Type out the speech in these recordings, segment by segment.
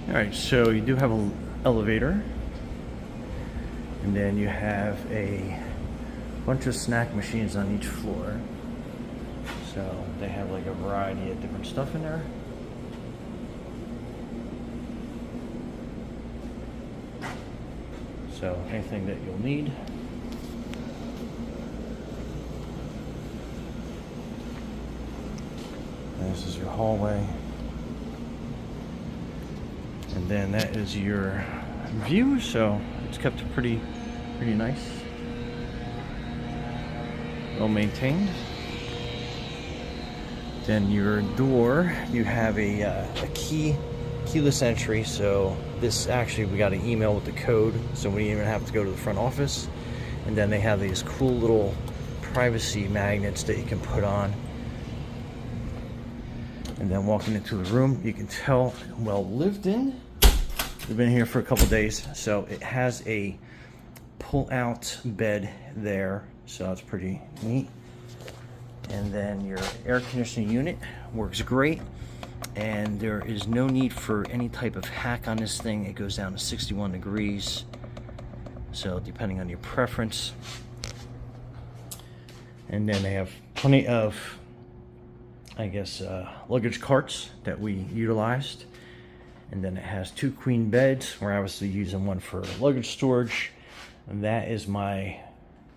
All right, so you do have an elevator, and then you have a bunch of snack machines on each floor. So they have like a variety of different stuff in there. So anything that you'll need. And this is your hallway. And then that is your view, so it's kept pretty nice. Well maintained. Then your door, you have a keyless entry, so this actually, we got an email with the code, so we didn't even have to go to the front office. And then they have these cool little privacy magnets that you can put on. And then walking into the room, you can tell, well lived in. We've been here for a couple days, so it has a pull-out bed there, so that's pretty neat. And then your air conditioning unit works great, and there is no need for any type of hack on this thing. It goes down to 61 degrees, so depending on your preference. And then they have plenty of, I guess, luggage carts that we utilized. And then it has 2 queen beds. We're obviously using one for luggage storage. And that is my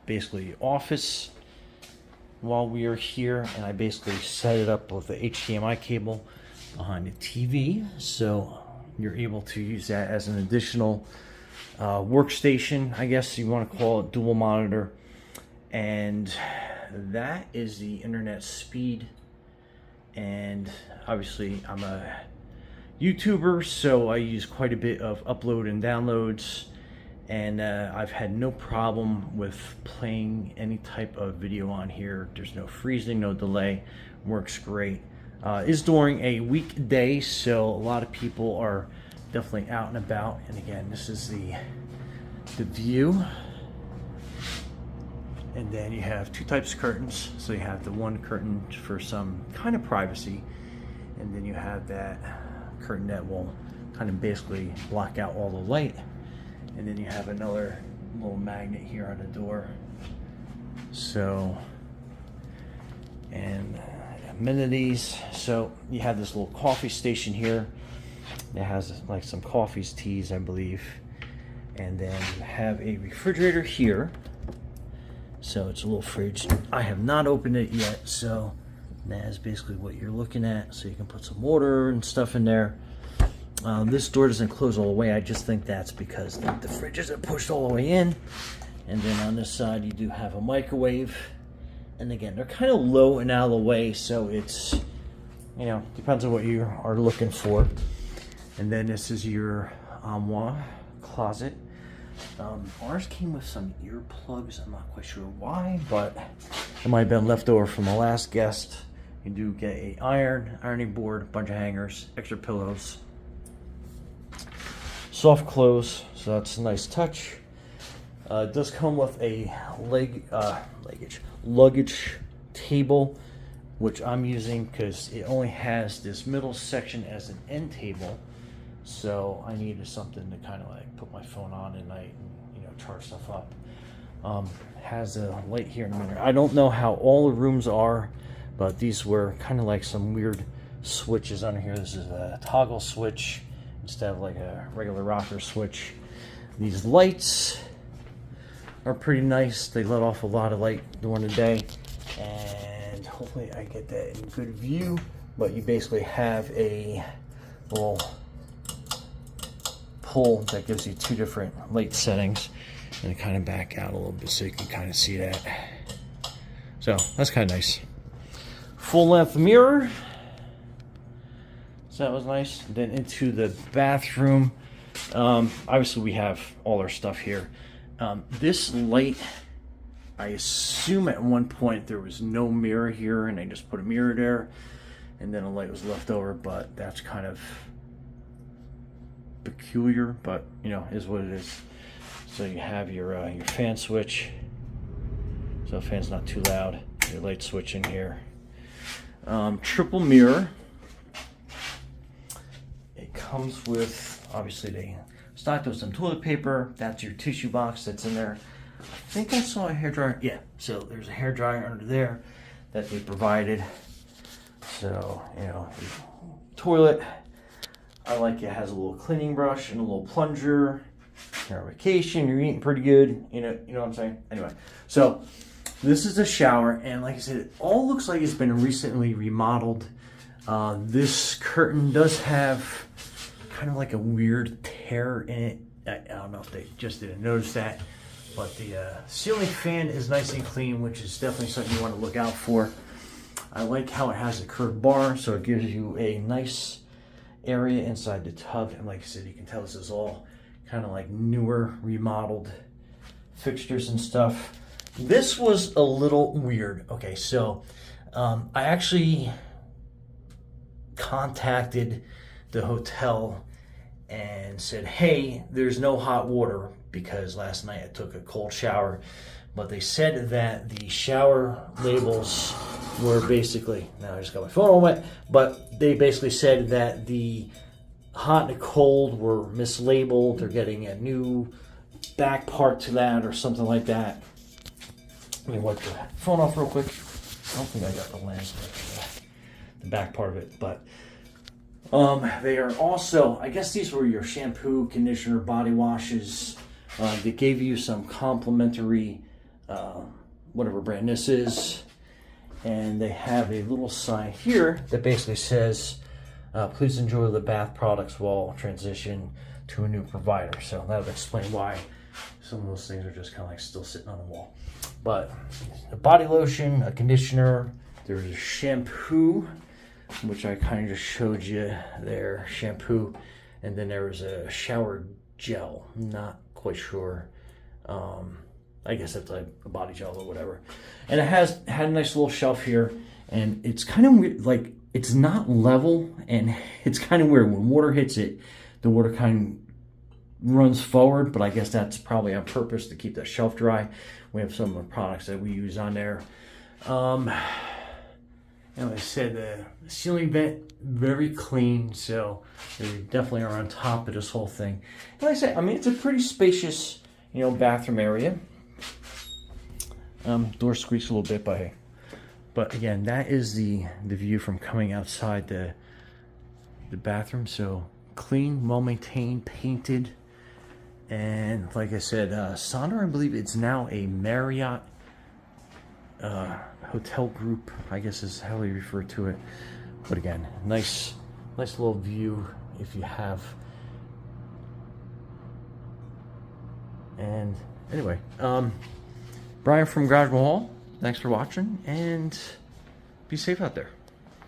basically office while we are here. And I basically set it up with the HDMI cable behind the TV. So you're able to use that as an additional workstation, I guess you want to call it, dual monitor. And that is the internet speed. And obviously I'm a YouTuber, so I use quite a bit of upload and downloads, and I've had no problem with playing any type of video on here. There's no freezing, no delay, works great. Is during a weekday, so a lot of people are definitely out and about. And again, this is the view. And then you have 2 types of curtains. So you have the one curtain for some kind of privacy, and then you have that curtain that will kind of basically block out all the light. And then you have another little magnet here on the door. So, and amenities. So you have this little coffee station here. It has like some coffees, teas, I believe. And then you have a refrigerator here. So it's a little fridge. I have not opened it yet, so that is basically what you're looking at. So you can put some water and stuff in there. This door doesn't close all the way. I just think that's because the fridges are pushed all the way in. And then on this side, you do have a microwave. And again, they're kind of low and out of the way, so it's, you know, depends on what you are looking for. And then this is your armoire closet. Ours came with some earplugs. I'm not quite sure why, but it might have been left over from the last guest. You do get a ironing board, a bunch of hangers, extra pillows, soft clothes, so that's a nice touch. It does come with a luggage table, which I'm using because it only has this middle section as an end table. So I needed something to kind of like put my phone on at night and, you know, charge stuff up. Has a light here in a minute. I don't know how all the rooms are, but these were kind of like some weird switches under here. This is a toggle switch instead of like a regular rocker switch. These lights are pretty nice. They let off a lot of light during the day, and hopefully I get that in good view. But you basically have a little pull that gives you 2 different light settings, and kind of back out a little bit so you can kind of see that. So that's kind of nice. Full length mirror, so that was nice. Then into the bathroom. Obviously we have all our stuff here. This light, I assume at one point there was no mirror here and they just put a mirror there, and then a light was left over, but that's kind of peculiar, but you know, is what it is. So you have your fan switch, so the fan's not too loud. Your light switch in here. Triple mirror. It comes with, obviously they stocked with some toilet paper. That's your tissue box that's in there. I think I saw a hairdryer. Yeah, so there's a hairdryer under there that they provided. So, you know, toilet. I like it has a little cleaning brush and a little plunger. You're on vacation, you're eating pretty good. You know what I'm saying? Anyway, so this is a shower, and like I said, it all looks like it's been recently remodeled. This curtain does have kind of like a weird tear in it. I don't know if they just didn't notice that, but the ceiling fan is nice and clean, which is definitely something you want to look out for. I like how it has a curved bar, so it gives you a nice area inside the tub. And like I said, you can tell this is all kind of like newer, remodeled fixtures and stuff. This was a little weird. Okay, so I actually contacted the hotel and said, hey, there's no hot water because last night I took a cold shower. But they said that the shower labels were basically, now I just got my phone all wet, but they basically said that the hot and cold were mislabeled. They're getting a new back part to that or something like that. Let me wipe the phone off real quick. I don't think I got the lens, the back part of it, but they are also, I guess these were your shampoo, conditioner, body washes. They gave you some complimentary, whatever brand this is, and they have a little sign here that basically says, please enjoy the bath products while transition to a new provider. So that would explain why some of those things are just kind of like still sitting on the wall. But a body lotion, a conditioner, there's a shampoo, which I kind of just showed you there, shampoo, and then there was a shower gel. Not quite sure. I guess that's like a body gel or whatever. And it had a nice little shelf here, and it's kind of weird, like it's not level, and it's kind of weird. When water hits it, the water kind of runs forward, but I guess that's probably on purpose to keep that shelf dry. We have some of the products that we use on there. And like I said, the ceiling vent, very clean, so they definitely are on top of this whole thing. And like I said, I mean, it's a pretty spacious, you know, bathroom area. Door squeaks a little bit, but hey. But again, that is the view from coming outside the bathroom. So clean, well-maintained, painted. And like I said, Sonder, I believe it's now a Marriott hotel group, I guess is how we refer to it. But again, nice little view if you have. And anyway, Brian from Garage Hall, thanks for watching, and be safe out there.